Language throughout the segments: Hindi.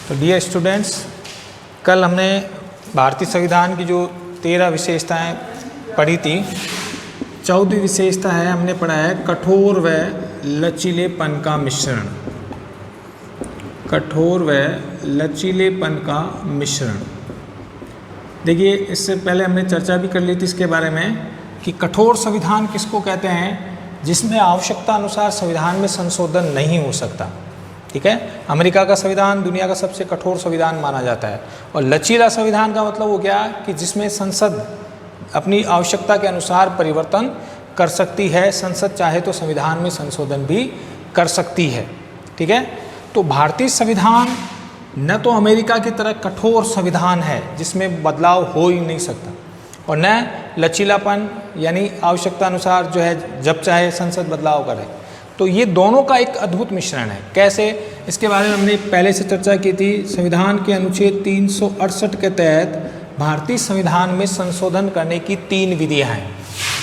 तो डियर स्टूडेंट्स, कल हमने भारतीय संविधान की जो 13 विशेषताएं पढ़ी थी, 14वीं विशेषता है हमने पढ़ा है कठोर व लचीलेपन का मिश्रण। कठोर व लचीलेपन का मिश्रण। देखिए, इससे पहले हमने चर्चा भी कर ली थी इसके बारे में कि कठोर संविधान किसको कहते हैं, जिसमें आवश्यकता अनुसार संविधान में संशोधन नहीं हो सकता। ठीक है, अमेरिका का संविधान दुनिया का सबसे कठोर संविधान माना जाता है। और लचीला संविधान का मतलब हो गया कि जिसमें संसद अपनी आवश्यकता के अनुसार परिवर्तन कर सकती है। संसद चाहे तो संविधान में संशोधन भी कर सकती है। ठीक है, तो भारतीय संविधान न तो अमेरिका की तरह कठोर संविधान है जिसमें बदलाव हो ही नहीं सकता, और न लचीलापन यानी आवश्यकता अनुसार जो है जब चाहे संसद बदलाव करे। तो ये दोनों का एक अद्भुत मिश्रण है। कैसे, इसके बारे में हमने पहले से चर्चा की थी। संविधान के अनुच्छेद 368 के तहत भारतीय संविधान में संशोधन करने की 3 विधियां हैं।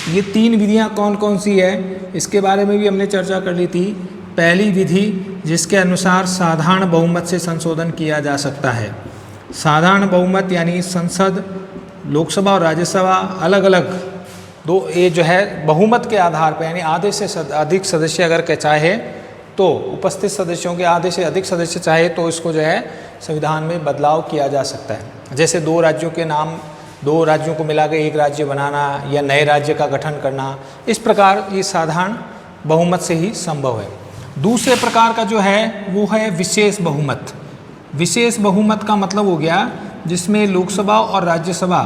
ये 3 विधियां कौन कौन सी है, इसके बारे में भी हमने चर्चा कर ली थी। पहली विधि, जिसके अनुसार साधारण बहुमत से संशोधन किया जा सकता है। साधारण बहुमत यानी संसद, लोकसभा और राज्यसभा अलग अलग दो, ये जो है बहुमत के आधार पर, यानी आधे से अधिक सदस्य अगर के चाहे तो उपस्थित सदस्यों के आधे से अधिक सदस्य चाहे तो इसको जो है संविधान में बदलाव किया जा सकता है। जैसे 2 राज्यों के नाम, 2 राज्यों को मिलाकर एक राज्य बनाना या नए राज्य का गठन करना, इस प्रकार ये साधारण बहुमत से ही संभव है। दूसरे प्रकार का जो है वो है विशेष बहुमत। विशेष बहुमत का मतलब हो गया जिसमें लोकसभा और राज्यसभा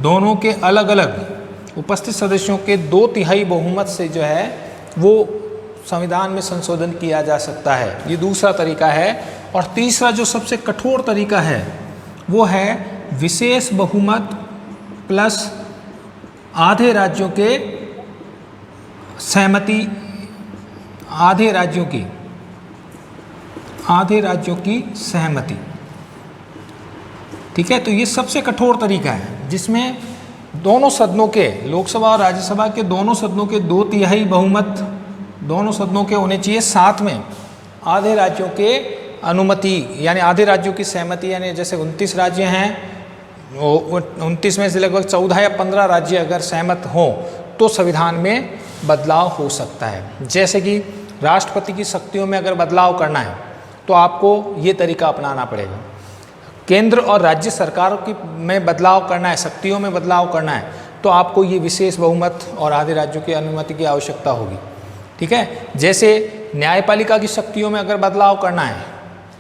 दोनों के अलग अलग उपस्थित सदस्यों के 2/3 बहुमत से जो है वो संविधान में संशोधन किया जा सकता है। ये दूसरा तरीका है। और तीसरा जो सबसे कठोर तरीका है वो है विशेष बहुमत प्लस आधे राज्यों के सहमति, आधे राज्यों की सहमति। ठीक है, तो ये सबसे कठोर तरीका है जिसमें दोनों सदनों के, लोकसभा और राज्यसभा के दोनों सदनों के 2/3 बहुमत दोनों सदनों के होने चाहिए। साथ में आधे राज्यों के अनुमति यानी आधे राज्यों की सहमति, यानी जैसे 29 राज्य हैं, 29 में से लगभग 14 या 15 राज्य अगर सहमत हों तो संविधान में बदलाव हो सकता है। जैसे कि राष्ट्रपति की शक्तियों में अगर बदलाव करना है तो आपको ये तरीका अपनाना पड़ेगा। केंद्र और राज्य सरकारों की में बदलाव करना है, शक्तियों में बदलाव करना है, तो आपको ये विशेष बहुमत और आधे राज्यों की अनुमति की आवश्यकता होगी। ठीक है, जैसे न्यायपालिका की शक्तियों में अगर बदलाव करना है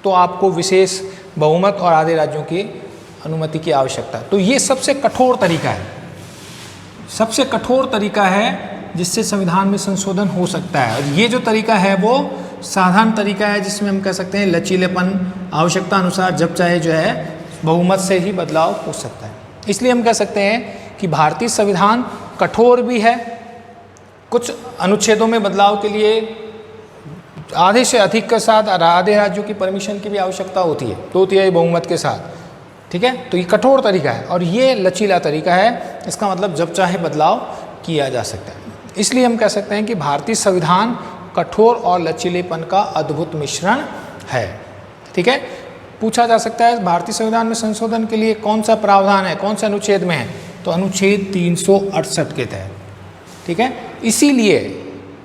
तो आपको विशेष बहुमत और आधे राज्यों की अनुमति की आवश्यकता है। तो ये सबसे कठोर तरीका है, सबसे कठोर तरीका है जिससे संविधान में संशोधन हो सकता है। और ये जो तरीका है वो साधारण तरीका है जिसमें हम कह सकते हैं लचीलेपन, आवश्यकता अनुसार जब चाहे जो है बहुमत से ही बदलाव हो सकता है। इसलिए हम कह सकते हैं कि भारतीय संविधान कठोर भी है। कुछ अनुच्छेदों में बदलाव के लिए आधे से अधिक के साथ आधे राज्यों की परमिशन की भी आवश्यकता होती है, 2/3 बहुमत के साथ। ठीक है, तो ये कठोर तरीका है और ये लचीला तरीका है। इसका मतलब जब चाहे बदलाव किया जा सकता है। इसलिए हम कह सकते हैं कि भारतीय संविधान कठोर और लचीलेपन का अद्भुत मिश्रण है। ठीक है, पूछा जा सकता है भारतीय संविधान में संशोधन के लिए कौन सा प्रावधान है, कौन से अनुच्छेद में है, तो अनुच्छेद 368 के तहत। ठीक है, इसीलिए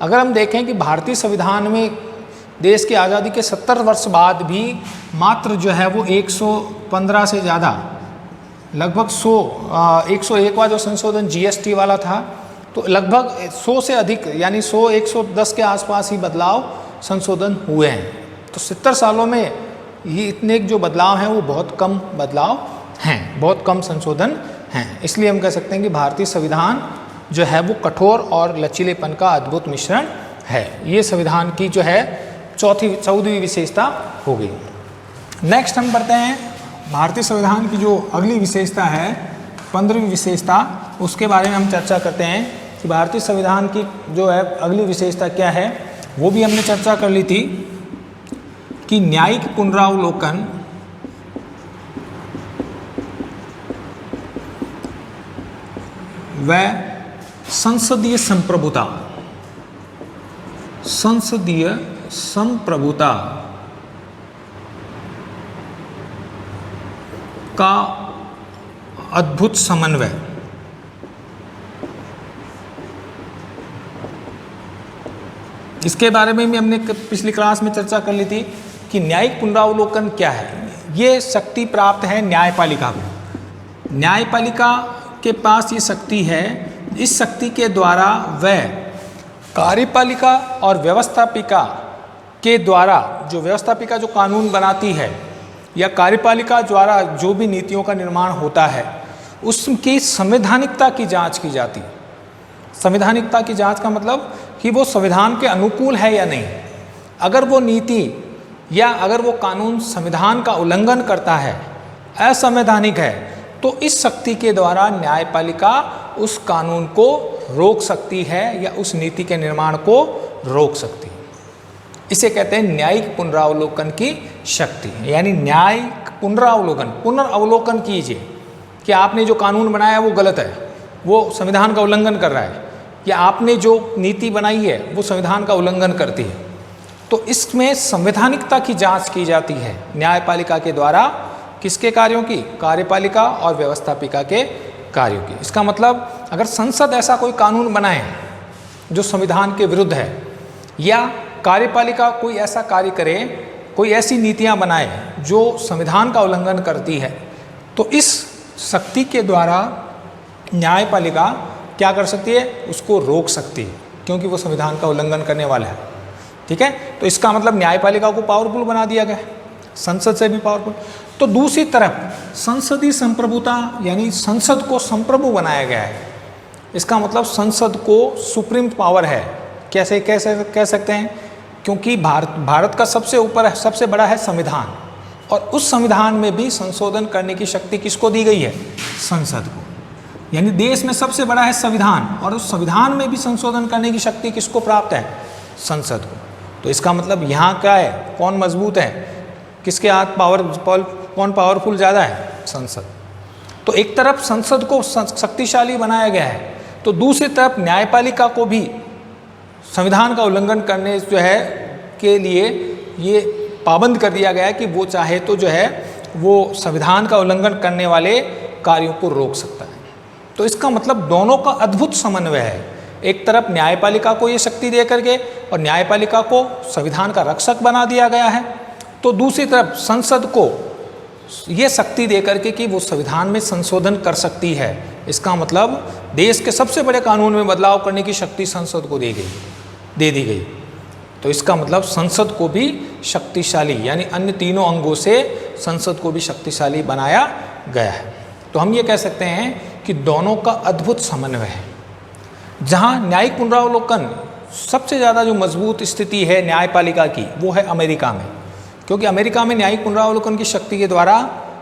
अगर हम देखें कि भारतीय संविधान में देश की आज़ादी के 70 वर्ष बाद भी मात्र जो है वो 115 से ज़्यादा, लगभग 101वां जो संशोधन GST वाला था, तो लगभग 100 से अधिक यानी 100-110 के आसपास ही बदलाव संशोधन हुए हैं। तो 70 सालों में ये इतने जो बदलाव हैं वो बहुत कम बदलाव हैं, बहुत कम संशोधन हैं। इसलिए हम कह सकते हैं कि भारतीय संविधान जो है वो कठोर और लचीलेपन का अद्भुत मिश्रण है। ये संविधान की जो है 14वीं विशेषता हो गई। नेक्स्ट हम बढ़ते हैं भारतीय संविधान की जो अगली विशेषता है 15वीं विशेषता, उसके बारे में हम चर्चा करते हैं कि भारतीय संविधान की जो है अगली विशेषता क्या है। वो भी हमने चर्चा कर ली थी कि न्यायिक पुनरावलोकन व संसदीय संप्रभुता, संसदीय संप्रभुता का अद्भुत समन्वय। इसके बारे में भी हमने पिछली क्लास में चर्चा कर ली थी कि न्यायिक पुनरावलोकन क्या है। ये शक्ति प्राप्त है न्यायपालिका को। न्यायपालिका के पास ये शक्ति है। इस शक्ति के द्वारा वह कार्यपालिका और व्यवस्थापिका के द्वारा, जो व्यवस्थापिका जो कानून बनाती है या कार्यपालिका द्वारा जो भी नीतियों का निर्माण होता है, उसकी संवैधानिकता की जांच की जाती है। संवैधानिकता की जांच का मतलब कि वो संविधान के अनुकूल है या नहीं। अगर वो नीति या अगर वो कानून संविधान का उल्लंघन करता है, असंवैधानिक है, तो इस शक्ति के द्वारा न्यायपालिका उस कानून को रोक सकती है या उस नीति के निर्माण को रोक सकती है। इसे कहते हैं न्यायिक पुनरावलोकन की शक्ति। यानी न्यायिक पुनरावलोकन, पुनर्अवलोकन कीजिए कि आपने जो कानून बनाया वो गलत है, वो संविधान का उल्लंघन कर रहा है, या आपने जो नीति बनाई है वो संविधान का उल्लंघन करती है। तो इसमें संवैधानिकता की जांच की जाती है न्यायपालिका के द्वारा। किसके कार्यों की? कार्यपालिका और व्यवस्थापिका के कार्यों की। इसका मतलब अगर संसद ऐसा कोई कानून बनाए जो संविधान के विरुद्ध है, या कार्यपालिका कोई ऐसा कार्य करे, कोई ऐसी नीतियां बनाए जो संविधान का उल्लंघन करती है, तो इस शक्ति के द्वारा न्यायपालिका क्या कर सकती है? उसको रोक सकती है, क्योंकि वो संविधान का उल्लंघन करने वाला है। ठीक है, तो इसका मतलब न्यायपालिका को पावरफुल बना दिया गया, संसद से भी पावरफुल। तो दूसरी तरफ संसदीय संप्रभुता, यानी संसद को संप्रभु बनाया गया है। इसका मतलब संसद को सुप्रीम पावर है। कैसे कह सकते हैं? क्योंकि भारत का सबसे ऊपर सबसे बड़ा है संविधान, और उस संविधान में भी संशोधन करने की शक्ति किसको दी गई है? संसद को। यानी देश में सबसे बड़ा है संविधान, और उस संविधान में भी संशोधन करने की शक्ति किसको प्राप्त है? संसद को। तो इसका मतलब यहाँ क्या है? कौन मजबूत है? किसके हाथ कौन पावरफुल ज़्यादा है? संसद। तो एक तरफ संसद को शक्तिशाली बनाया गया है, तो दूसरी तरफ न्यायपालिका को भी संविधान का उल्लंघन करने जो है के लिए ये पाबंद कर दिया गया है कि वो चाहे तो जो है वो संविधान का उल्लंघन करने वाले कार्यों को रोक सकता है। तो इसका मतलब दोनों का अद्भुत समन्वय है। एक तरफ न्यायपालिका को ये शक्ति दे करके और न्यायपालिका को संविधान का रक्षक बना दिया गया है, तो दूसरी तरफ संसद को ये शक्ति दे करके कि वो संविधान में संशोधन कर सकती है। इसका मतलब देश के सबसे बड़े कानून में बदलाव करने की शक्ति संसद को दे दी गई। तो इसका मतलब संसद को भी शक्तिशाली, यानी अन्य तीनों अंगों से संसद को भी शक्तिशाली बनाया गया है। तो हम ये कह सकते हैं कि दोनों का अद्भुत समन्वय है। जहाँ न्यायिक पुनरावलोकन सबसे ज़्यादा जो मजबूत स्थिति है न्यायपालिका की, वो है अमेरिका में, क्योंकि अमेरिका में न्यायिक पुनरावलोकन की शक्ति के द्वारा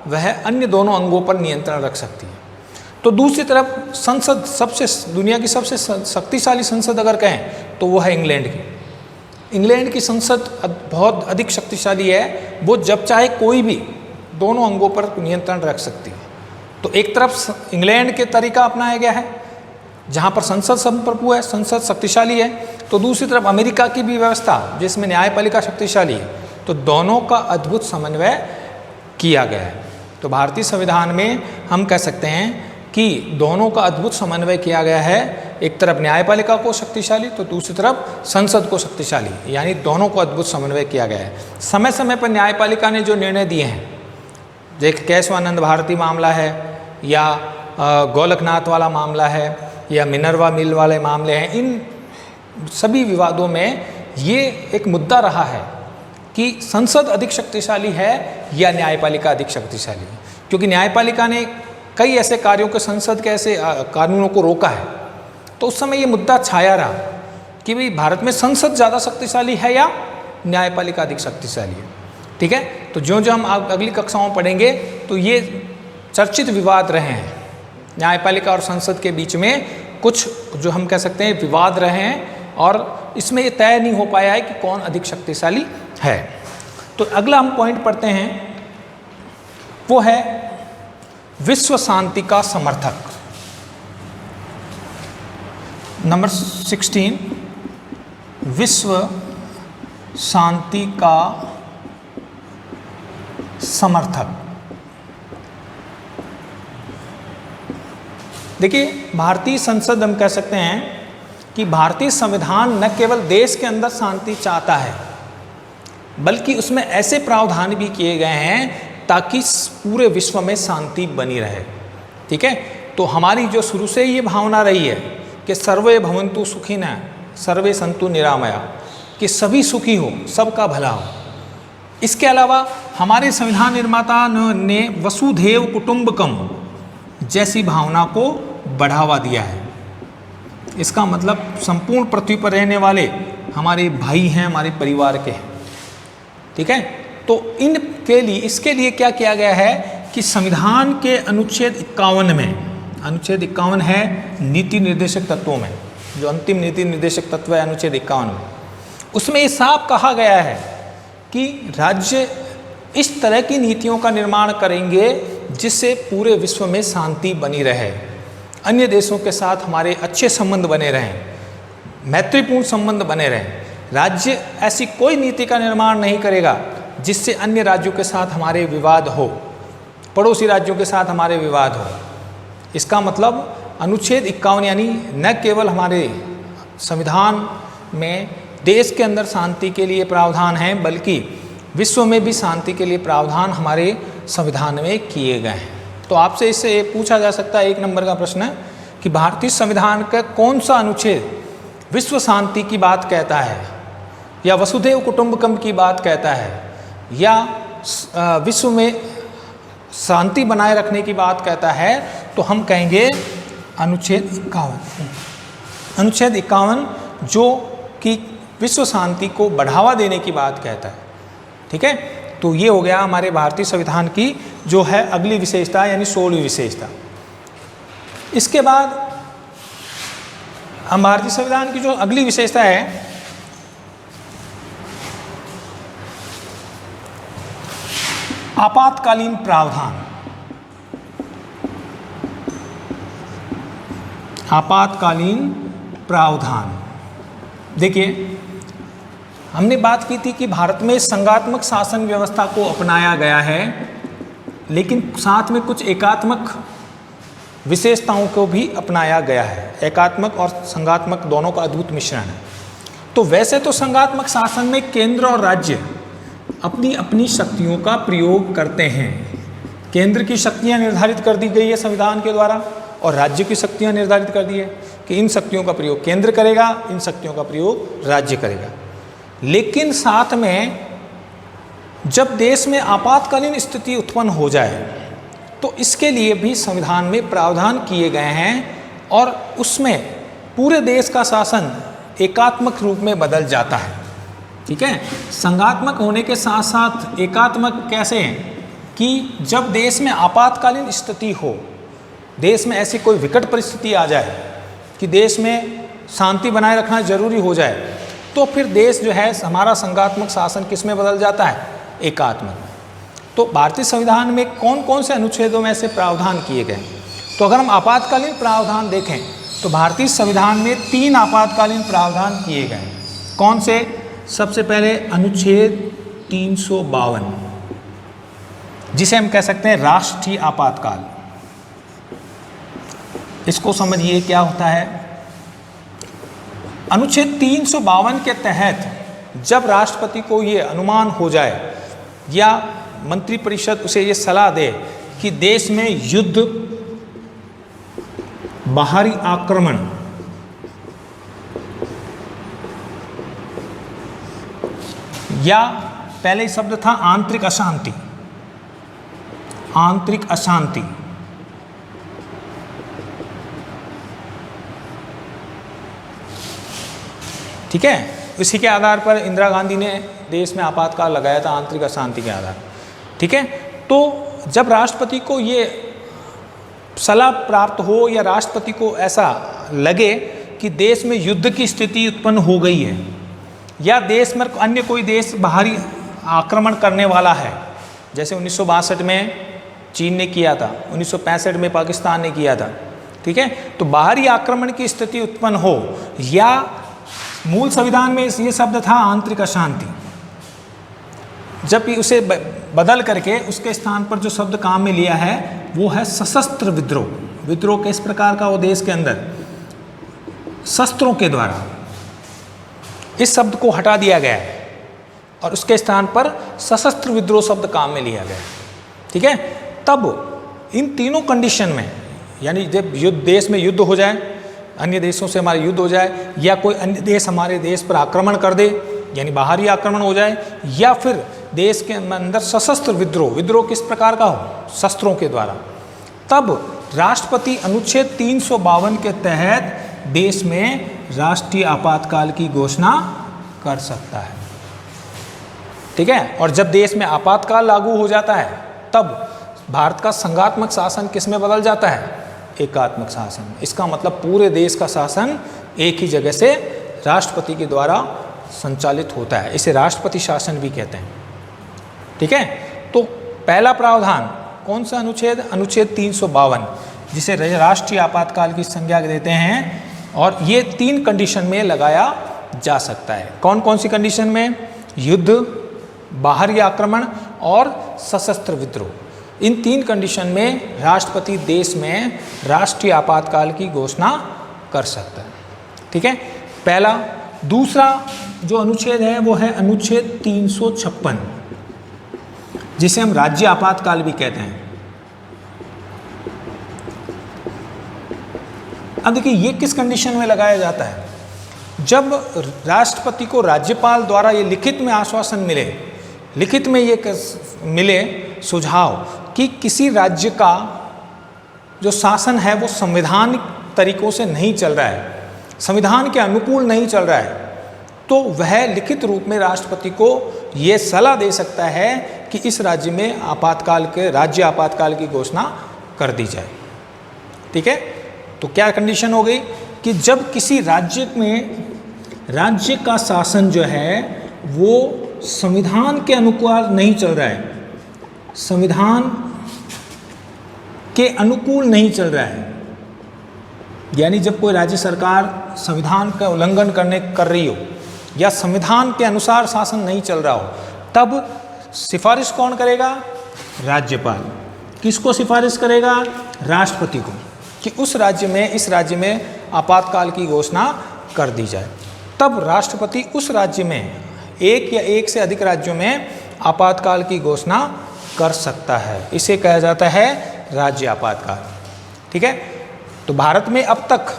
वह अन्य दोनों अंगों पर नियंत्रण रख सकती है। तो दूसरी तरफ संसद, दुनिया की सबसे शक्तिशाली संसद अगर कहें तो वो है इंग्लैंड की। इंग्लैंड की संसद बहुत अधिक शक्तिशाली है। वो जब चाहे कोई भी दोनों अंगों पर नियंत्रण रख सकती है। तो एक तरफ इंग्लैंड के तरीका अपनाया गया है जहाँ पर संसद संप्रभु है, संसद शक्तिशाली है, तो दूसरी तरफ अमेरिका की भी व्यवस्था जिसमें न्यायपालिका शक्तिशाली है। तो दोनों का अद्भुत समन्वय किया गया है। तो भारतीय संविधान में हम कह सकते हैं कि दोनों का अद्भुत समन्वय किया गया है। एक तरफ न्यायपालिका को शक्तिशाली, तो दूसरी तरफ संसद को शक्तिशाली, यानी दोनों को अद्भुत समन्वय किया गया है। समय समय पर न्यायपालिका ने जो निर्णय दिए हैं, जैसे केशवानंद भारती मामला है, या गोलकनाथ वाला मामला है, या मिनर्वा मिल वाले मामले हैं, इन सभी विवादों में ये एक मुद्दा रहा है कि संसद अधिक शक्तिशाली है या न्यायपालिका अधिक शक्तिशाली है। क्योंकि न्यायपालिका ने कई ऐसे कार्यों के, संसद के ऐसे कानूनों को रोका है, तो उस समय ये मुद्दा छाया रहा कि भाई भारत में संसद ज़्यादा शक्तिशाली है या न्यायपालिका अधिक शक्तिशाली है। ठीक है, तो जो हम अगली कक्षाओं में पढ़ेंगे तो ये चर्चित विवाद रहे हैं। न्यायपालिका और संसद के बीच में कुछ जो हम कह सकते हैं विवाद रहे हैं, और इसमें ये तय नहीं हो पाया है कि कौन अधिक शक्तिशाली है। तो अगला हम पॉइंट पढ़ते हैं, वो है विश्व शांति का समर्थक। नंबर 16, विश्व शांति का समर्थक। देखिए, भारतीय संसद हम कह सकते हैं कि भारतीय संविधान न केवल देश के अंदर शांति चाहता है, बल्कि उसमें ऐसे प्रावधान भी किए गए हैं ताकि पूरे विश्व में शांति बनी रहे। ठीक है, तो हमारी जो शुरू से ये भावना रही है कि सर्वे भवन्तु सुखिनः सर्वे सन्तु निरामया, कि सभी सुखी हो, सबका भला हो। इसके अलावा हमारे संविधान निर्माता ने वसुधैव कुटुम्बकम जैसी भावना को बढ़ावा दिया है। इसका मतलब संपूर्ण पृथ्वी पर रहने वाले हमारे भाई हैं, हमारे परिवार के हैं। ठीक है, तो इनके लिए, इसके लिए क्या किया गया है कि संविधान के अनुच्छेद 51 में, अनुच्छेद 51 है नीति निर्देशक तत्वों में, जो अंतिम नीति निर्देशक तत्व है अनुच्छेद 51 में, उसमें ये साफ कहा गया है कि राज्य इस तरह की नीतियों का निर्माण करेंगे जिससे पूरे विश्व में शांति बनी रहे, अन्य देशों के साथ हमारे अच्छे संबंध बने रहें, मैत्रीपूर्ण संबंध बने रहें। राज्य ऐसी कोई नीति का निर्माण नहीं करेगा जिससे अन्य राज्यों के साथ हमारे विवाद हो, पड़ोसी राज्यों के साथ हमारे विवाद हो। इसका मतलब अनुच्छेद 51 यानी न केवल हमारे संविधान में देश के अंदर शांति के लिए प्रावधान हैं, बल्कि विश्व में भी शांति के लिए प्रावधान हमारे संविधान में किए गए हैं। तो आपसे इससे पूछा जा सकता है, 1 नंबर का प्रश्न है कि भारतीय संविधान का कौन सा अनुच्छेद विश्व शांति की बात कहता है, या वसुधैव कुटुम्बकम की बात कहता है, या विश्व में शांति बनाए रखने की बात कहता है, तो हम कहेंगे अनुच्छेद 51। अनुच्छेद 51 जो कि विश्व शांति को बढ़ावा देने की बात कहता है। ठीक है, तो ये हो गया हमारे भारतीय संविधान की जो है अगली विशेषता, यानी 16वीं विशेषता। इसके बाद हम भारतीय संविधान की जो अगली विशेषता है, आपातकालीन प्रावधान। आपातकालीन प्रावधान, देखिए हमने बात की थी कि भारत में संघात्मक शासन व्यवस्था को अपनाया गया है, लेकिन साथ में कुछ एकात्मक विशेषताओं को भी अपनाया गया है। एकात्मक और संघात्मक दोनों का अद्भुत मिश्रण है। तो वैसे तो संघात्मक शासन में केंद्र और राज्य अपनी अपनी शक्तियों का प्रयोग करते हैं। केंद्र की शक्तियां निर्धारित कर दी गई है संविधान के द्वारा, और राज्य की शक्तियां निर्धारित कर दी है कि इन शक्तियों का प्रयोग केंद्र करेगा, इन शक्तियों का प्रयोग राज्य करेगा। लेकिन साथ में जब देश में आपातकालीन स्थिति उत्पन्न हो जाए तो इसके लिए भी संविधान में प्रावधान किए गए हैं, और उसमें पूरे देश का शासन एकात्मक रूप में बदल जाता है। ठीक है, संघात्मक होने के साथ साथ एकात्मक कैसे हैं कि जब देश में आपातकालीन स्थिति हो, देश में ऐसी कोई विकट परिस्थिति आ जाए कि देश में शांति बनाए रखना जरूरी हो जाए, तो फिर देश जो है हमारा संघात्मक शासन किस में बदल जाता है, एकात्मक। तो भारतीय संविधान में कौन कौन से अनुच्छेदों में ऐसे प्रावधान किए गए? तो अगर हम आपातकालीन प्रावधान देखें तो भारतीय संविधान में 3 आपातकालीन प्रावधान किए गए। कौन से? सबसे पहले अनुच्छेद 352, जिसे हम कह सकते हैं राष्ट्रीय आपातकाल। इसको समझिए क्या होता है। अनुच्छेद 352 के तहत जब राष्ट्रपति को ये अनुमान हो जाए या मंत्रिपरिषद उसे ये सलाह दे कि देश में युद्ध, बाहरी आक्रमण या पहले शब्द था आंतरिक अशांति, आंतरिक अशांति, ठीक है, इसी के आधार पर इंदिरा गांधी ने देश में आपातकाल लगाया था, आंतरिक अशांति के आधार। ठीक है, तो जब राष्ट्रपति को ये सलाह प्राप्त हो या राष्ट्रपति को ऐसा लगे कि देश में युद्ध की स्थिति उत्पन्न हो गई है या देश में अन्य कोई देश बाहरी आक्रमण करने वाला है, जैसे 1962 में चीन ने किया था, 1965 में पाकिस्तान ने किया था। ठीक है, तो बाहरी आक्रमण की स्थिति उत्पन्न हो, या मूल संविधान में ये शब्द था आंतरिक अशांति, जब उसे बदल करके उसके स्थान पर जो शब्द काम में लिया है वो है सशस्त्र विद्रोह। विद्रोह किस प्रकार का हो देश के अंदर, शस्त्रों के द्वारा, इस शब्द को हटा दिया गया है और उसके स्थान पर सशस्त्र विद्रोह शब्द काम में लिया गया है। ठीक है, तब इन तीनों कंडीशन में, यानी जब युद्ध, देश में युद्ध हो जाए, अन्य देशों से हमारे युद्ध हो जाए, या कोई अन्य देश हमारे देश पर आक्रमण कर दे, यानी बाहरी आक्रमण हो जाए, या फिर देश के अंदर सशस्त्र विद्रोह, विद्रोह किस प्रकार का हो, शस्त्रों के द्वारा, तब राष्ट्रपति अनुच्छेद 352 के तहत देश में राष्ट्रीय आपातकाल की घोषणा कर सकता है। ठीक है, और जब देश में आपातकाल लागू हो जाता है तब भारत का संघात्मक शासन किस में बदल जाता है, एकात्मक शासन। इसका मतलब पूरे देश का शासन एक ही जगह से राष्ट्रपति के द्वारा संचालित होता है, इसे राष्ट्रपति शासन भी कहते हैं। ठीक है, तो पहला प्रावधान कौन सा अनुच्छेद, अनुच्छेद 352, जिसे राष्ट्रीय आपातकाल की संज्ञा देते हैं, और ये 3 कंडीशन में लगाया जा सकता है। कौन कौन सी कंडीशन में, युद्ध, बाहरी आक्रमण और सशस्त्र विद्रोह। इन 3 कंडीशन में राष्ट्रपति देश में राष्ट्रीय आपातकाल की घोषणा कर सकता है। ठीक है, पहला। दूसरा जो अनुच्छेद है वो है अनुच्छेद 356, जिसे हम राज्य आपातकाल भी कहते हैं। अब देखिए ये किस कंडीशन में लगाया जाता है, जब राष्ट्रपति को राज्यपाल द्वारा ये लिखित में आश्वासन मिले, लिखित में ये मिले सुझाव कि किसी राज्य का जो शासन है वो संवैधानिक तरीकों से नहीं चल रहा है, संविधान के अनुकूल नहीं चल रहा है, तो वह लिखित रूप में राष्ट्रपति को ये सलाह दे सकता है कि इस राज्य में आपातकाल के, राज्य आपातकाल की घोषणा कर दी जाए। ठीक है, तो क्या कंडीशन हो गई कि जब किसी राज्य में, राज्य का शासन जो है वो संविधान के अनुकूल नहीं चल रहा है, संविधान के अनुकूल नहीं चल रहा है, यानी जब कोई राज्य सरकार संविधान का उल्लंघन कर रही हो या संविधान के अनुसार शासन नहीं चल रहा हो, तब सिफारिश कौन करेगा, राज्यपाल। किसको सिफारिश करेगा, राष्ट्रपति को, कि उस राज्य में, इस राज्य में आपातकाल की घोषणा कर दी जाए। तब राष्ट्रपति उस राज्य में, एक या एक से अधिक राज्यों में आपातकाल की घोषणा कर सकता है, इसे कहा जाता है राज्य आपातकाल। ठीक है, तो भारत में अब तक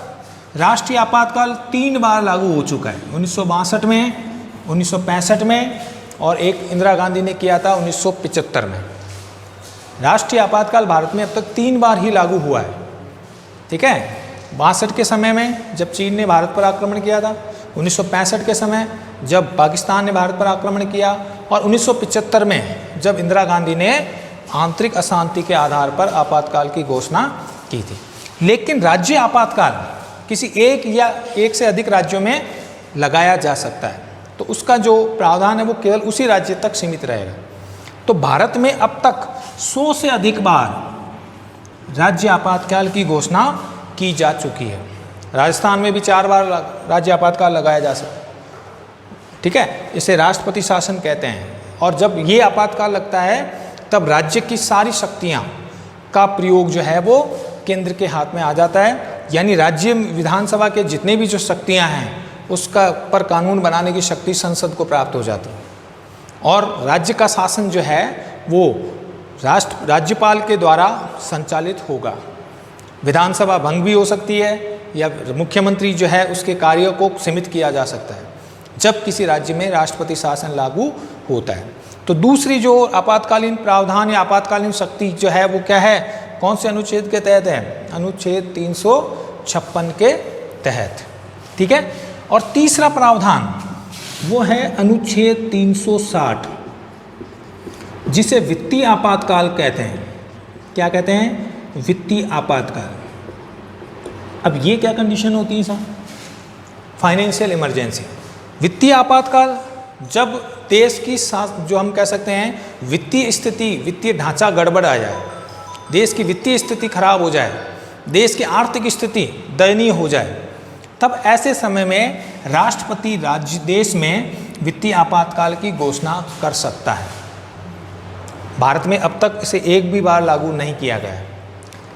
राष्ट्रीय आपातकाल 3 बार लागू हो चुका है, 1962 में, 1965 में, और एक इंदिरा गांधी ने किया था 1975 में। राष्ट्रीय आपातकाल भारत में अब तक 3 बार ही लागू हुआ है। ठीक है, 62 के समय में जब चीन ने भारत पर आक्रमण किया था, 1965 के समय जब पाकिस्तान ने भारत पर आक्रमण किया, और 1975 में जब इंदिरा गांधी ने आंतरिक अशांति के आधार पर आपातकाल की घोषणा की थी। लेकिन राज्य आपातकाल किसी एक या एक से अधिक राज्यों में लगाया जा सकता है, तो उसका जो प्रावधान है वो केवल उसी राज्य तक सीमित रहेगा। तो भारत में अब तक 100 से अधिक बार राज्य आपातकाल की घोषणा की जा चुकी है। राजस्थान में भी 4 बार राज्य आपातकाल लगाया जा सकता है। ठीक है, इसे राष्ट्रपति शासन कहते हैं। और जब ये आपातकाल लगता है तब राज्य की सारी शक्तियाँ का प्रयोग जो है वो केंद्र के हाथ में आ जाता है, यानी राज्य विधानसभा के जितने भी जो शक्तियाँ हैं उसका पर कानून बनाने की शक्ति संसद को प्राप्त हो जाती है, और राज्य का शासन जो है वो राज्यपाल के द्वारा संचालित होगा। विधानसभा भंग भी हो सकती है, या मुख्यमंत्री जो है उसके कार्यों को सीमित किया जा सकता है जब किसी राज्य में राष्ट्रपति शासन लागू होता है। तो दूसरी जो आपातकालीन प्रावधान या आपातकालीन शक्ति जो है वो क्या है, कौन से अनुच्छेद के तहत है, अनुच्छेद 356 के तहत। ठीक है, और तीसरा प्रावधान वो है अनुच्छेद 360, जिसे वित्तीय आपातकाल कहते हैं। क्या कहते हैं, वित्तीय आपातकाल। अब ये क्या कंडीशन होती है सर, फाइनेंशियल इमरजेंसी। वित्तीय आपातकाल जब देश की जो हम कह सकते हैं वित्तीय स्थिति, वित्तीय ढांचा गड़बड़ आ जाए, देश की वित्तीय स्थिति खराब हो जाए, देश की आर्थिक स्थिति दयनीय हो जाए, तब ऐसे समय में राष्ट्रपति राज्य देश में वित्तीय आपातकाल की घोषणा कर सकता है। भारत में अब तक इसे एक भी बार लागू नहीं किया गया है,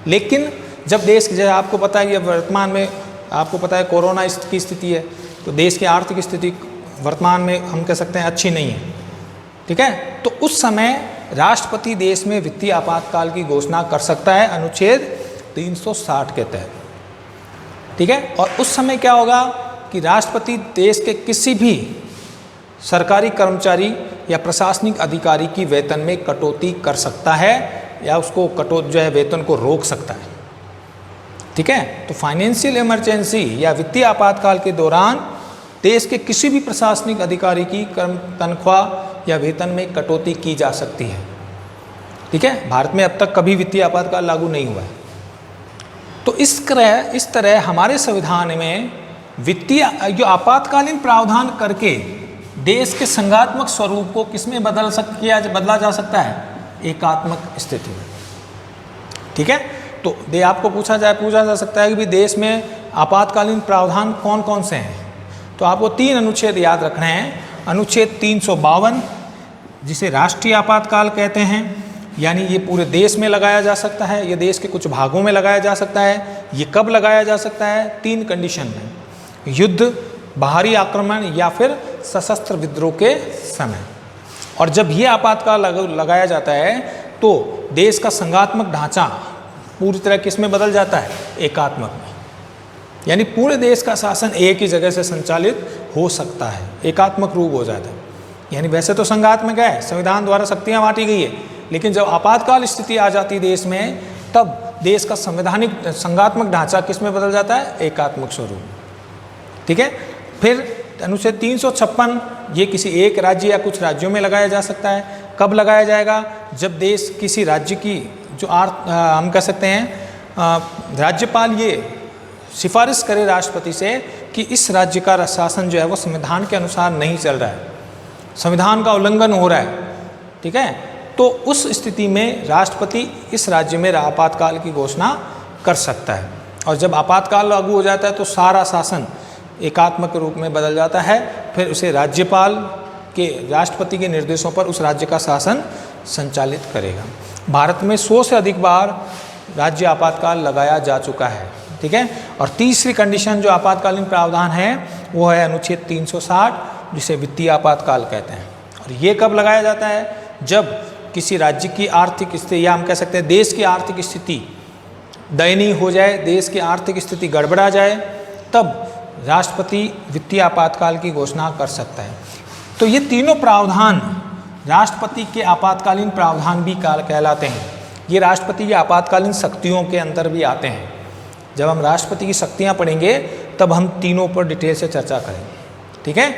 लेकिन जब देश, जैसे आपको पता है, ये वर्तमान में आपको पता है कोरोना की स्थिति है, तो देश की आर्थिक स्थिति वर्तमान में हम कह सकते हैं अच्छी नहीं है, ठीक है। तो उस समय राष्ट्रपति देश में वित्तीय आपातकाल की घोषणा कर सकता है अनुच्छेद 360 के तहत, ठीक है। और उस समय क्या होगा कि राष्ट्रपति देश के किसी भी सरकारी कर्मचारी या प्रशासनिक अधिकारी की वेतन में कटौती कर सकता है या उसको वेतन को रोक सकता है, ठीक है। तो फाइनेंशियल इमरजेंसी या वित्तीय आपातकाल के दौरान देश के किसी भी प्रशासनिक अधिकारी की तनख्वाह या वेतन में कटौती की जा सकती है, ठीक है। भारत में अब तक कभी वित्तीय आपातकाल लागू नहीं हुआ है। तो इस तरह हमारे संविधान में वित्तीय जो आपातकालीन प्रावधान करके देश के संघात्मक स्वरूप को किसमें बदला जा सकता है, एकात्मक स्थिति में, ठीक है। तो आपको पूछा जा सकता है कि भी देश में आपातकालीन प्रावधान कौन कौन से हैं। तो आपको 3 अनुच्छेद याद रखने हैं। अनुच्छेद 352 जिसे राष्ट्रीय आपातकाल कहते हैं, यानी ये पूरे देश में लगाया जा सकता है, ये देश के कुछ भागों में लगाया जा सकता है। ये कब लगाया जा सकता है? 3 कंडीशन में, युद्ध, बाहरी आक्रमण या फिर सशस्त्र विद्रोह के समय। और जब ये आपातकाल लगाया जाता है तो देश का संघात्मक ढांचा पूरी तरह किस में बदल जाता है? एकात्मक में, यानी पूरे देश का शासन एक ही जगह से संचालित हो सकता है, एकात्मक रूप हो जाता है। यानी वैसे तो संघात्मक है, संविधान द्वारा शक्तियाँ बांटी गई है, लेकिन जब आपातकाल स्थिति आ जाती है देश में, तब देश का संवैधानिक संघात्मक ढांचा किस में बदल जाता है? एकात्मक स्वरूप, ठीक है। फिर अनुच्छेद 356 ये किसी एक राज्य या कुछ राज्यों में लगाया जा सकता है। कब लगाया जाएगा? जब देश किसी राज्य की जो हम कह सकते हैं राज्यपाल ये सिफारिश करे राष्ट्रपति से कि इस राज्य का शासन जो है वो संविधान के अनुसार नहीं चल रहा है, संविधान का उल्लंघन हो रहा है, ठीक है। तो उस स्थिति में राष्ट्रपति इस राज्य में आपातकाल की घोषणा कर सकता है। और जब आपातकाल लागू हो जाता है तो सारा शासन एकात्मक रूप में बदल जाता है। फिर उसे राज्यपाल के, राष्ट्रपति के निर्देशों पर उस राज्य का शासन संचालित करेगा। भारत में 100 से अधिक बार राज्य आपातकाल लगाया जा चुका है, ठीक है। और तीसरी कंडीशन जो आपातकालीन प्रावधान है वो है अनुच्छेद 360 जिसे वित्तीय आपातकाल कहते हैं। और ये कब लगाया जाता है? जब किसी राज्य की आर्थिक स्थिति या हम कह सकते हैं देश की आर्थिक स्थिति दयनीय हो जाए, देश की आर्थिक स्थिति गड़बड़ा जाए, तब राष्ट्रपति वित्तीय आपातकाल की घोषणा कर सकता है। तो ये तीनों प्रावधान राष्ट्रपति के आपातकालीन प्रावधान भी कहलाते हैं। ये राष्ट्रपति की आपातकालीन शक्तियों के अंदर भी आते हैं। जब हम राष्ट्रपति की शक्तियाँ पढ़ेंगे तब हम तीनों पर डिटेल से चर्चा करेंगे, ठीक है।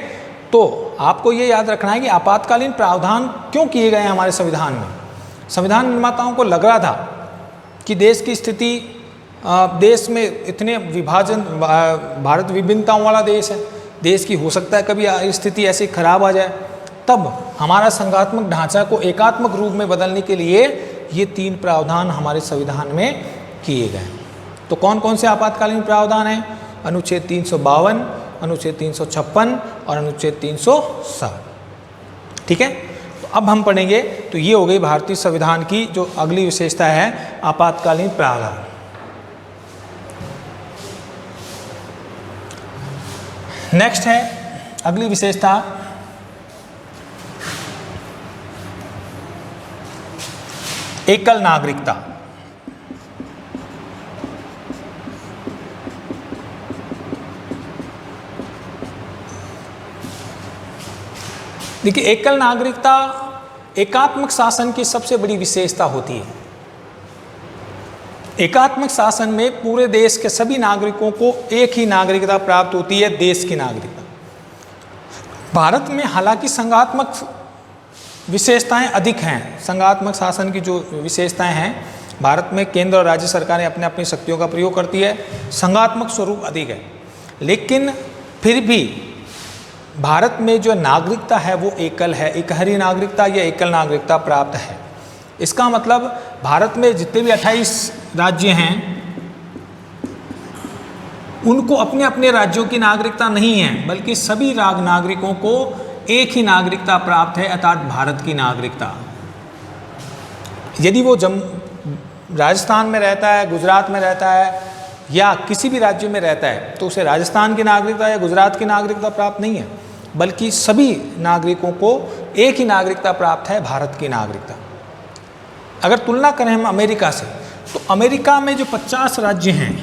तो आपको ये याद रखना है कि आपातकालीन प्रावधान क्यों किए गए हैं हमारे संविधान में। संविधान निर्माताओं को लग रहा था कि देश की स्थिति, देश में इतने विभाजन, भारत विभिन्नताओं वाला देश है, देश की हो सकता है कभी स्थिति ऐसी खराब आ जाए, तब हमारा संघात्मक ढांचा को एकात्मक रूप में बदलने के लिए ये 3 प्रावधान हमारे संविधान में किए गए। तो कौन कौन से आपातकालीन प्रावधान हैं? अनुच्छेद 352, अनुच्छेद 356 और अनुच्छेद 360, ठीक है। तो अब हम पढ़ेंगे, तो ये हो गई भारतीय संविधान की जो अगली विशेषता है, आपातकालीन प्रावधान। नेक्स्ट है अगली विशेषता एकल नागरिकता। देखिए, एकल नागरिकता एकात्मक शासन की सबसे बड़ी विशेषता होती है। एकात्मक शासन में पूरे देश के सभी नागरिकों को एक ही नागरिकता प्राप्त होती है, देश की नागरिकता। भारत में हालांकि संघात्मक विशेषताएं अधिक हैं, संघात्मक शासन की जो विशेषताएं हैं, भारत में केंद्र और राज्य सरकारें अपने अपनी शक्तियों का प्रयोग करती है, संघात्मक स्वरूप अधिक है। लेकिन फिर भी भारत में जो नागरिकता है वो एकल है, एकहरी नागरिकता या एकल नागरिकता प्राप्त है। इसका मतलब भारत में जितने भी 28 राज्य हैं उनको अपने अपने राज्यों की नागरिकता नहीं है, बल्कि सभी नागरिकों को एक ही नागरिकता प्राप्त है, अर्थात भारत की नागरिकता। यदि वो राजस्थान में रहता है, गुजरात में रहता है या किसी भी राज्य में रहता है तो उसे राजस्थान की नागरिकता या गुजरात की नागरिकता प्राप्त नहीं है, बल्कि सभी नागरिकों को एक ही नागरिकता प्राप्त है, भारत की नागरिकता। अगर तुलना करें हम अमेरिका से, तो अमेरिका में जो 50 राज्य हैं,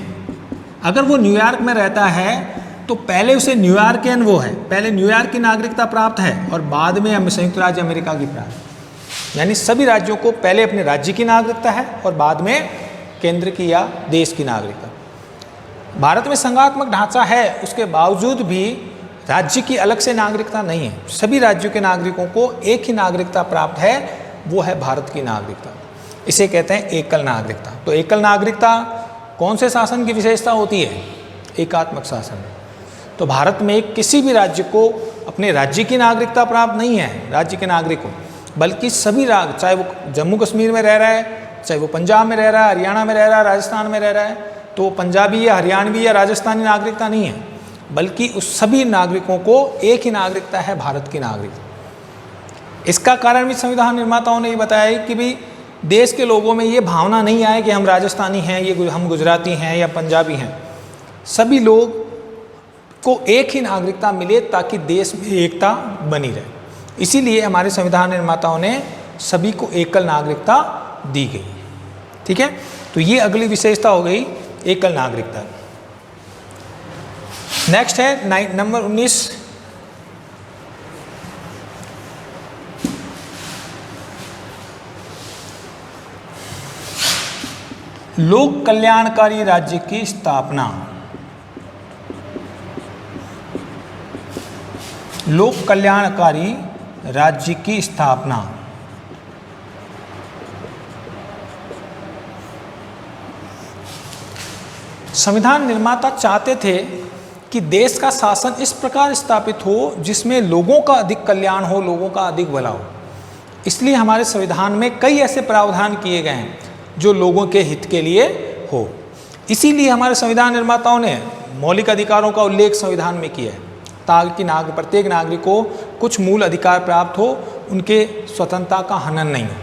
अगर वो न्यूयॉर्क में रहता है तो पहले उसे न्यूयॉर्कियन वो है, पहले न्यूयॉर्क की नागरिकता प्राप्त है और बाद में हमें संयुक्त राज्य अमेरिका की प्राप्त। यानी सभी राज्यों को पहले अपने राज्य की नागरिकता है और बाद में केंद्र की या देश की नागरिकता। भारत में संघात्मक ढांचा है, उसके बावजूद भी राज्य की अलग से नागरिकता नहीं है। सभी राज्यों के नागरिकों को एक ही नागरिकता प्राप्त है, वो है भारत की नागरिकता। इसे कहते हैं एकल नागरिकता। तो एकल नागरिकता कौन से शासन की विशेषता होती है? एकात्मक शासन। तो भारत में किसी भी राज्य को अपने राज्य की नागरिकता प्राप्त नहीं है, राज्य के नागरिक को, बल्कि सभी राज्य, चाहे वो जम्मू कश्मीर में रह रहा है, चाहे वो पंजाब में रह रहा है, हरियाणा में रह रहा है, राजस्थान में रह रहा है, तो पंजाबी या हरियाणवी या राजस्थानी नागरिकता नहीं है, बल्कि उस सभी नागरिकों को एक ही नागरिकता है, भारत की नागरिकता। इसका कारण भी संविधान निर्माताओं ने ये बताया कि भी देश के लोगों में ये भावना नहीं आए कि हम राजस्थानी हैं, ये हम गुजराती हैं या पंजाबी हैं। सभी लोग को एक ही नागरिकता मिले ताकि देश में एकता बनी रहे। इसीलिए हमारे संविधान निर्माताओं ने सभी को एकल नागरिकता दी गई। ठीक है, तो ये अगली विशेषता हो गई एकल नागरिकता। नेक्स्ट है नंबर 19, लोक कल्याणकारी राज्य की स्थापना। लोक कल्याणकारी राज्य की स्थापना। संविधान निर्माता चाहते थे कि देश का शासन इस प्रकार स्थापित हो जिसमें लोगों का अधिक कल्याण हो, लोगों का अधिक भला हो। इसलिए हमारे संविधान में कई ऐसे प्रावधान किए गए हैं जो लोगों के हित के लिए हो। इसीलिए हमारे संविधान निर्माताओं ने मौलिक अधिकारों का उल्लेख संविधान में किया है ताकि प्रत्येक नागरिक को कुछ मूल अधिकार प्राप्त हो, उनके स्वतंत्रता का हनन नहीं हो।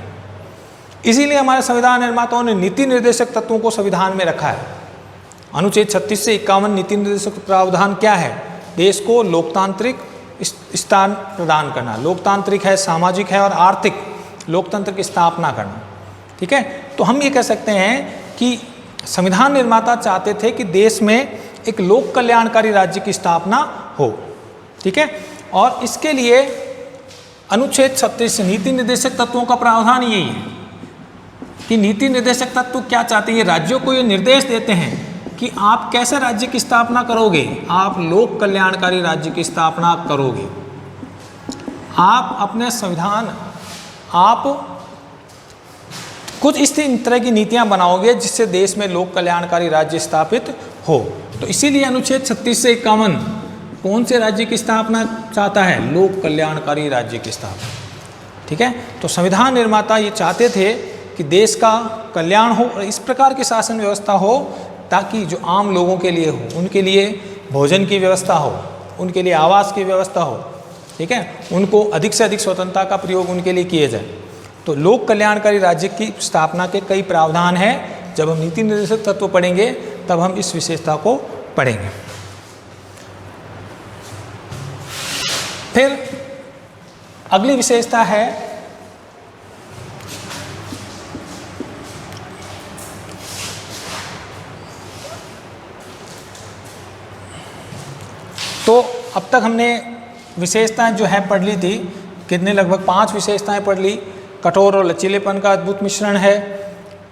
इसीलिए हमारे संविधान निर्माताओं ने नीति निर्देशक तत्वों को संविधान में रखा है। अनुच्छेद 36 से 51 नीति निर्देशक प्रावधान क्या है? देश को लोकतांत्रिक स्थान प्रदान करना, लोकतांत्रिक है, सामाजिक है और आर्थिक लोकतंत्र की स्थापना करना। ठीक है, तो हम ये कह सकते हैं कि संविधान निर्माता चाहते थे कि देश में एक लोक कल्याणकारी राज्य की स्थापना हो। ठीक है, और इसके लिए अनुच्छेद 36 नीति निर्देशक तत्वों का प्रावधान यही है कि नीति निर्देशक तत्व क्या चाहते हैं? राज्यों को ये निर्देश देते हैं कि आप कैसे राज्य की स्थापना करोगे? आप लोक कल्याणकारी राज्य की स्थापना करोगे। आप अपने संविधान, आप कुछ इस तरह की नीतियां बनाओगे जिससे देश में लोक कल्याणकारी राज्य स्थापित हो। तो इसीलिए अनुच्छेद 36 से 51 कौन से राज्य की स्थापना चाहता है? लोक कल्याणकारी राज्य की स्थापना। ठीक है, तो संविधान निर्माता ये चाहते थे कि देश का कल्याण हो और इस प्रकार की शासन व्यवस्था हो ताकि जो आम लोगों के लिए हो, उनके लिए भोजन की व्यवस्था हो, उनके लिए आवास की व्यवस्था हो। ठीक है, उनको अधिक से अधिक स्वतंत्रता का प्रयोग उनके लिए किए जाए। तो लोक कल्याणकारी राज्य की स्थापना के कई प्रावधान हैं। जब हम नीति निर्देशक तत्व पढ़ेंगे तब हम इस विशेषता को पढ़ेंगे। फिर अगली विशेषता है तो अब तक हमने विशेषताएं जो है पढ़ ली थी। कितने? लगभग 5 विशेषताएं पढ़ ली। कठोर और लचीलेपन का अद्भुत मिश्रण है,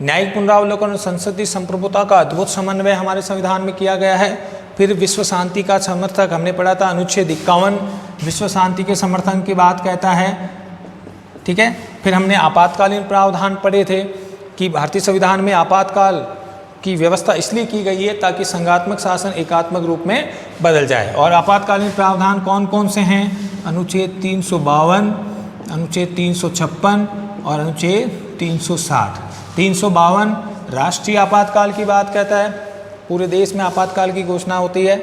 न्यायिक पुनरावलोकन और संसदीय संप्रभुता का अद्भुत समन्वय हमारे संविधान में किया गया है। फिर विश्व शांति का समर्थक हमने पढ़ा था, अनुच्छेद 51 विश्व शांति के समर्थन की बात कहता है। ठीक है, फिर हमने आपातकालीन प्रावधान पढ़े थे कि भारतीय संविधान में आपातकाल की व्यवस्था इसलिए की गई है ताकि संघात्मक शासन एकात्मक रूप में बदल जाए। और आपातकालीन प्रावधान कौन कौन से हैं? अनुच्छेद 352, अनुच्छेद 356 और अनुच्छेद 360। 352 राष्ट्रीय आपातकाल की बात कहता है, पूरे देश में आपातकाल की घोषणा होती है।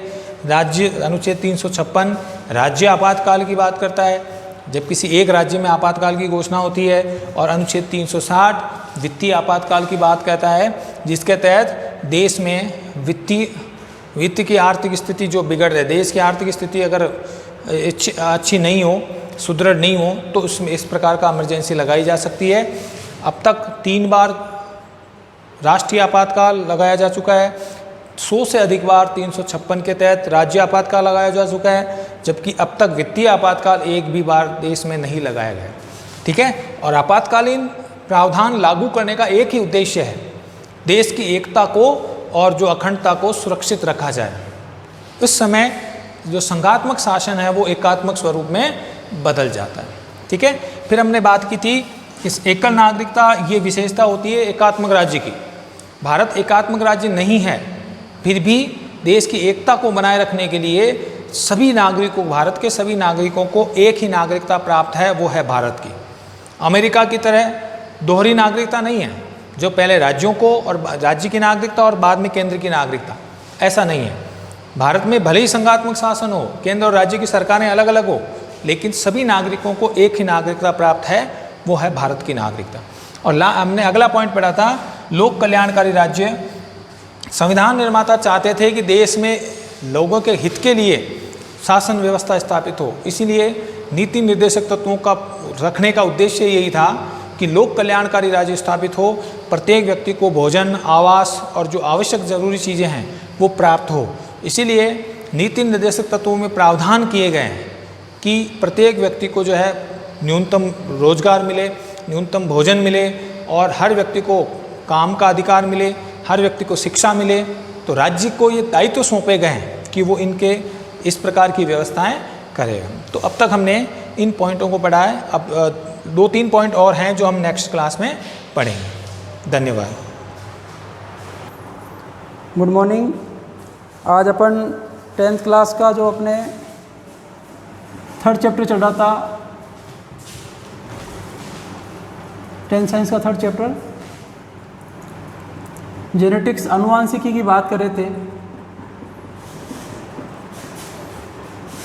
राज्य अनुच्छेद 356 राज्य आपातकाल की बात करता है। जब किसी एक राज्य में आपातकाल की घोषणा होती है, और अनुच्छेद 360 वित्तीय आपातकाल की बात कहता है, जिसके तहत देश में वित्त की आर्थिक स्थिति जो बिगड़ रही है, देश की आर्थिक स्थिति अगर अच्छी नहीं हो, सुदृढ़ नहीं हो, तो उसमें इस प्रकार का इमरजेंसी लगाई जा सकती है। अब तक 3 बार राष्ट्रीय आपातकाल लगाया जा चुका है, 100 से अधिक बार 356 के तहत राज्य आपातकाल लगाया जा चुका है, जबकि अब तक वित्तीय आपातकाल एक भी बार देश में नहीं लगाया गया। ठीक है, और आपातकालीन प्रावधान लागू करने का एक ही उद्देश्य है, देश की एकता को और जो अखंडता को सुरक्षित रखा जाए। इस समय जो संघात्मक शासन है वो एकात्मक स्वरूप में बदल जाता है। ठीक है, फिर हमने बात की थी इस एकल नागरिकता, ये विशेषता होती है एकात्मक राज्य की। भारत एकात्मक राज्य नहीं है, फिर भी देश की एकता को बनाए रखने के लिए सभी नागरिकों, भारत के सभी नागरिकों को एक ही नागरिकता प्राप्त है, वो है भारत की। अमेरिका की तरह दोहरी नागरिकता नहीं है, जो पहले राज्यों को और राज्य की नागरिकता और बाद में केंद्र की नागरिकता, ऐसा नहीं है। भारत में भले ही संघात्मक शासन हो, केंद्र और राज्य की सरकारें अलग अलग हो, लेकिन सभी नागरिकों को एक ही नागरिकता प्राप्त है, वो है भारत की नागरिकता। और हमने अगला पॉइंट पढ़ा था, लोक कल्याणकारी राज्य। संविधान निर्माता चाहते थे कि देश में लोगों के हित के लिए शासन व्यवस्था स्थापित हो, इसीलिए नीति निर्देशक तत्वों का रखने का उद्देश्य यही था कि लोक कल्याणकारी राज्य स्थापित हो, प्रत्येक व्यक्ति को भोजन, आवास और जो आवश्यक जरूरी चीज़ें हैं वो प्राप्त हो। इसीलिए नीति निर्देशक तत्वों में प्रावधान किए गए हैं कि प्रत्येक व्यक्ति को जो है न्यूनतम रोजगार मिले, न्यूनतम भोजन मिले, और हर व्यक्ति को काम का अधिकार मिले, हर व्यक्ति को शिक्षा मिले। तो राज्य को ये दायित्व सौंपे गए हैं कि वो इनके इस प्रकार की व्यवस्थाएं करेगा। तो अब तक हमने इन पॉइंटों को पढ़ा है, अब 2-3 पॉइंट और हैं जो हम नेक्स्ट क्लास में पढ़ेंगे। धन्यवाद। Good morning. आज अपन 10th क्लास का जो अपने 3rd चैप्टर चल रहा था, 10th साइंस का 3rd चैप्टर जेनेटिक्स, अनुवांशिकी की बात कर रहे थे।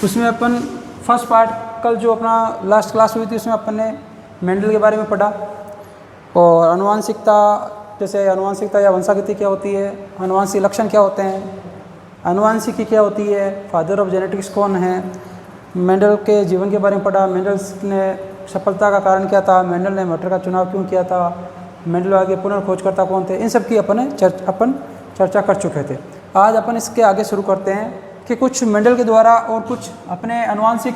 उसमें अपन फर्स्ट पार्ट कल जो अपना लास्ट क्लास हुई थी उसमें अपन ने मेंडल के बारे में पढ़ा, और अनुवांशिकता, जैसे अनुवांशिकता या वंशागति क्या होती है, अनुवांशिक लक्षण क्या होते हैं, अनुवांशिकी क्या होती है, फादर ऑफ जेनेटिक्स कौन है, मेंडल के जीवन के बारे में पढ़ा, मेंडल ने सफलता का कारण क्या था, मेंडल ने मटर का चुनाव क्यों किया था, मेंडल आगे पुनर्खोजकर्ता कौन थे, इन सब की अपन चर्चा कर चुके थे। आज अपन इसके आगे शुरू करते हैं कि कुछ मेंडल के द्वारा और कुछ अपने अनुवांशिक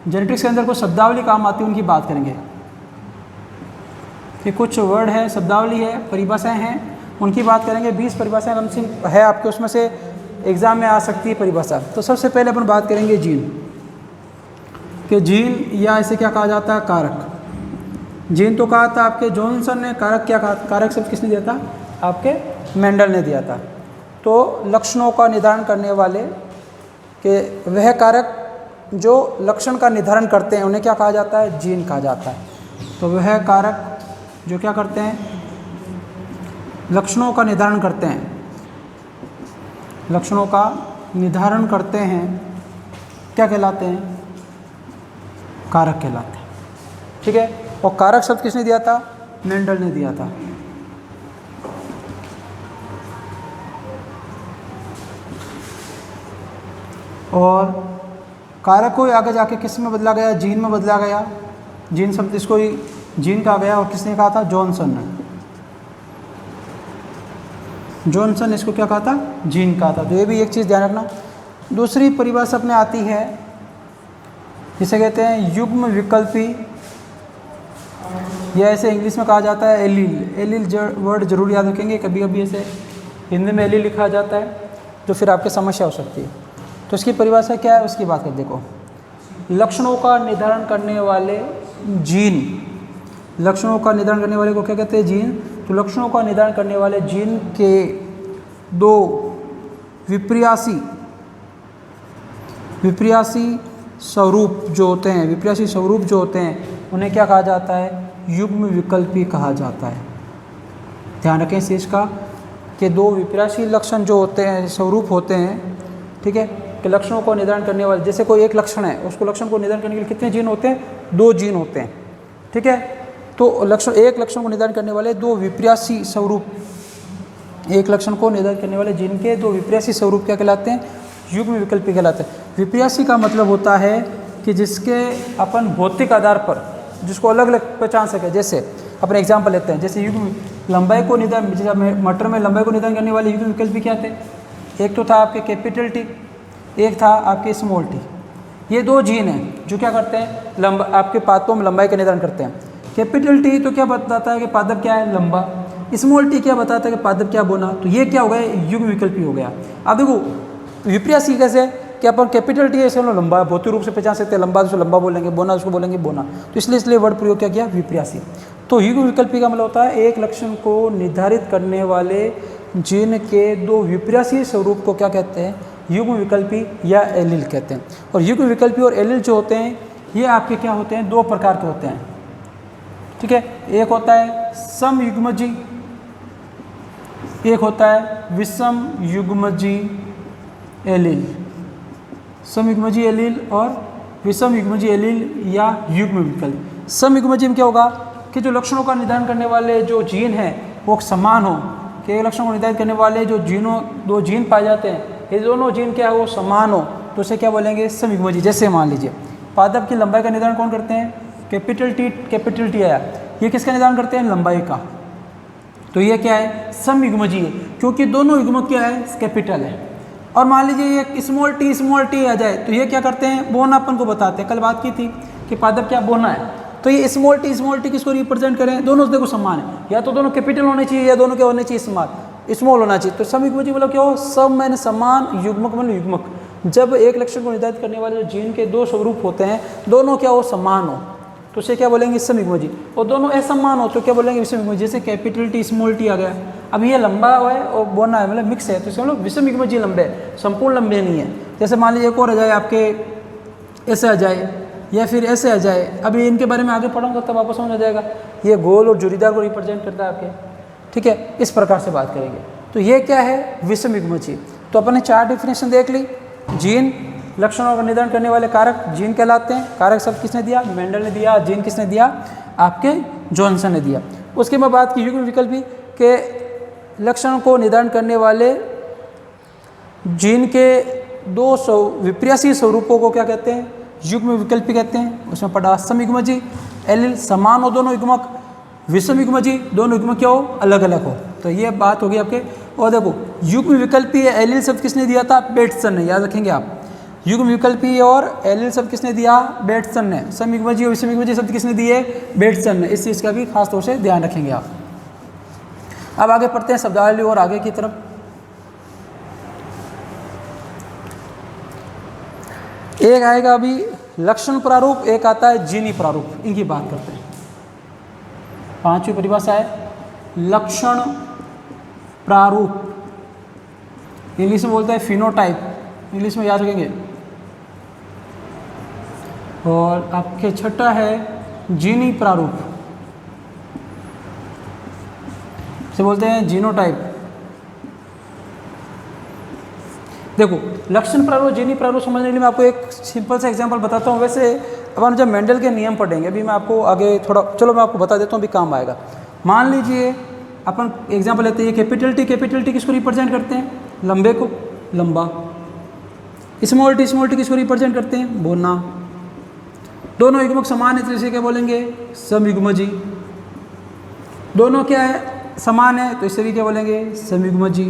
जेनेटिक्स के अंदर कुछ शब्दावली काम आती है, उनकी बात करेंगे कि कुछ वर्ड है, शब्दावली है, परिभाषाएं हैं, उनकी बात करेंगे। 20 परिभाषाएं कम से है आपके, उसमें से एग्ज़ाम में आ सकती है परिभाषा। तो सबसे पहले अपन बात करेंगे जीन, कि जीन या इसे क्या कहा जाता है, कारक। जीन तो कहा था आपके जॉनसन ने, कारक क्या कहा, कारक शब्द किसने दिया था, आपके मेंडल ने दिया था। तो लक्षणों का निर्धारण करने वाले के वह कारक जो लक्षण का निर्धारण करते हैं उन्हें क्या कहा जाता है, जीन कहा जाता है। तो वह कारक जो क्या करते हैं, लक्षणों का निर्धारण करते हैं, लक्षणों का निर्धारण करते हैं, क्या कहलाते हैं, कारक कहलाते हैं। ठीक है, और कारक शब्द किसने दिया था, मेंडल ने दिया था। और कारक को आगे जाके किस में बदला गया, जीन में बदला गया। जीन शब्द इसको ही जीन कहा गया, और किसने कहा था, जॉनसन ने। जॉनसन इसको क्या कहा था, जीन कहा था। तो ये भी एक चीज़ ध्यान रखना। दूसरी परिभाषा अपने आती है जिसे कहते हैं युग्म विकल्पी, या ऐसे इंग्लिश में कहा जाता है एलील। एलील वर्ड जरूर याद रखेंगे, कभी कभी ऐसे हिंदी में एलील लिखा जाता है जो फिर आपके समस्या हो सकती है। तो इसकी परिभाषा क्या है उसकी बात कर देखो। लक्षणों का निर्धारण करने वाले जीन, लक्षणों का निर्धारण करने वाले को क्या कहते हैं, जीन। तो लक्षणों का निर्धारण करने वाले जीन के दो विपर्यासी स्वरूप जो होते हैं, विपर्यासी स्वरूप जो होते हैं उन्हें क्या कहा जाता है, युग्म विकल्पी कहा जाता है। ध्यान रखें इस चीज़ का कि दो विपर्यासी लक्षण जो होते हैं, स्वरूप होते हैं, ठीक है, कि लक्षणों को निर्धारण करने वाले, जैसे कोई एक लक्षण है, उसको लक्षण को निर्धारण करने के लिए कितने जीन होते हैं? 2 जीन होते हैं, ठीक है। तो एक लक्षण को निर्धारण करने वाले 2 विपर्यासी स्वरूप, एक लक्षण को निर्धारित करने वाले जीन के 2 विपर्यासी स्वरूप क्या कहलाते हैं? युग्म विकल्पी कहलाते हैं। विपर्यासी का मतलब होता है कि जिसके अपन भौतिक आधार पर जिसको अलग अलग पहचान सके। जैसे अपने एग्जाम्पल लेते हैं, जैसे युग्म लंबाई को निर्धारण, जैसे मटर में लंबाई को निर्धारण करने वाले युग्म विकल्पी क्या थे? एक तो था आपके कैपिटल टी, एक था आपके स्मॉल टी। ये 2 जीन हैं जो क्या करते हैं? आपके पादपों में लंबाई का निर्धारण करते हैं। कैपिटल टी तो क्या बताता है कि पादप क्या है? लंबा। स्मॉल टी क्या बताता है कि पादप क्या बोना। तो ये क्या हो गया? युग्म विकल्पी हो गया। अब देखो विपर्यासी कैसे है कि अपन कैपिटल टी ऐसे लंबा भौतिक रूप से पहचान सकते हैं, लंबा उसको लंबा बोलेंगे, बोना उसको बोलेंगे बोना। तो इसलिए वर्ड प्रयोग क्या किया? विपर्यासी। तो युग्म विकल्पी का मतलब होता है एक लक्षण को निर्धारित करने वाले जीन के 2 विपर्यासी स्वरूप को क्या कहते हैं? युग्म विकल्पी या एलील कहते हैं। और युग्म विकल्पी और एलील जो होते हैं ये आपके क्या होते हैं? 2 प्रकार के होते हैं, ठीक है। एक होता है समयुग्मजी, एक होता है विषम युग्मजी एलील। समयुग्मजी एलील और विषम युग्मजी एलील या युग्म विकल्प। समयुग्मजी में क्या होगा कि जो लक्षणों का निर्धारण करने वाले जो जीन हैं वो समान हो, कि एक लक्षण को निर्धारित करने वाले जो 2 जीन पाए जाते हैं ये दोनों जीन क्या है? वो समान हो, तो उसे क्या बोलेंगे? समयुग्मजी। जैसे मान लीजिए पादप की लंबाई का निर्धारण कौन करते हैं? कैपिटल टी आया, ये किसका निर्धारण करते हैं? लंबाई का। तो ये क्या है? समयुग्मजी है, क्योंकि दोनों युग्मक क्या है? कैपिटल है। और मान लीजिए ये स्मॉल टी आ जाए तो ये क्या करते हैं? बोनापन को बताते हैं। कल बात की थी कि पादप क्या? बोना है। तो ये स्मॉल टी किसको रिप्रेजेंट करें? दोनों देखो समान है, या तो दोनों कैपिटल होने चाहिए या दोनों क्या होने चाहिए? स्मॉल होना चाहिए। तो समयुग्मजी मतलब क्या हो? सब मैंने समान, युग्मक मतलब युग्मक। जब एक लक्षण को निर्धारित करने वाले जो जीन के 2 स्वरूप होते हैं दोनों क्या हो? समान हो, तो उसे क्या बोलेंगे? समयुग्मजी। और दोनों असमान हो तो क्या बोलेंगे? विषमयुग्मजी। जैसे कैपिटल टी स्मॉल टी आ गया, अब ये लंबा है और बोना है मतलब मिक्स है, तो इसका मतलब विषमयुग्मजी लंबे, संपूर्ण लंबे नहीं है। जैसे मान लीजिए एक और आ जाए आपके ऐसे आ जाए या फिर ऐसे आ जाए, अभी इनके बारे में आगे पढ़ूंगा तब आपको समझ आ जाएगा। ये गोल और जुरीदार को रिप्रेजेंट करता है आपके, ठीक है। इस प्रकार से बात करेंगे। तो ये क्या है? विषमयुग्मजी। तो अपन ने 4 डेफिनेशन देख ली। जीन लक्षणों का निर्धारण करने वाले कारक जीन कहलाते हैं। कारक शब्द किसने दिया? मेंडल ने दिया। जीन किसने दिया? आपके जॉनसन ने दिया। उसके बाद बात की युग्म विकल्पी के लक्षणों को निर्धारण करने वाले जीन के 2 विपर्यासी स्वरूपों को क्या कहते हैं? युग्म विकल्पी कहते हैं। उसमें पढ़ा समयुग्मजी एलील समान हो दोनों युग्मक, विषमयुग्मजी दोनों युग्मक क्या हो? अलग अलग हो। तो ये बात होगी आपके। और देखो युग्म विकल्पी एलील शब्द किसने दिया था? बेटसन ने, याद रखेंगे आप। युग्म विकल्पी और एलील शब्द किसने दिया? बेटसन ने। समयुग्मजी और विषमयुग्मजी शब्द किसने दिए? बेटसन ने। इस चीज़ का भी खास तौर से ध्यान रखेंगे आप। अब आगे पढ़ते हैं शब्दावली और आगे की तरफ। एक आएगा अभी लक्षण प्रारूप, एक आता है जीनी प्रारूप। इनकी बात करते हैं। 5वीं परिभाषा है लक्षण प्रारूप, इंग्लिश में बोलते हैं फिनोटाइप, इंग्लिश में याद रखेंगे। और आपके 6ठा है जीनी प्रारूप, से बोलते हैं जीनोटाइप। देखो लक्षण प्रारूप जीनी प्रारूप समझने के लिए मैं आपको एक सिंपल सा एग्जांपल बताता हूँ। वैसे अपन जब मेंडल के नियम पढ़ेंगे, अभी मैं आपको आगे थोड़ा, चलो मैं आपको बता देता हूँ, अभी काम आएगा। मान लीजिए अपन एग्जांपल लेते हैं, कैपिटल टी किसको रिप्रेजेंट करते हैं? लंबे को, लंबा। स्मॉल टी किसको रिप्रेजेंट करते हैं? बोना। दोनों युग्मक समान है तो इसे क्या बोलेंगे? समयुग्मजी। दोनों क्या है? समान है तो इसे भी क्या बोलेंगे? समयुग्मजी।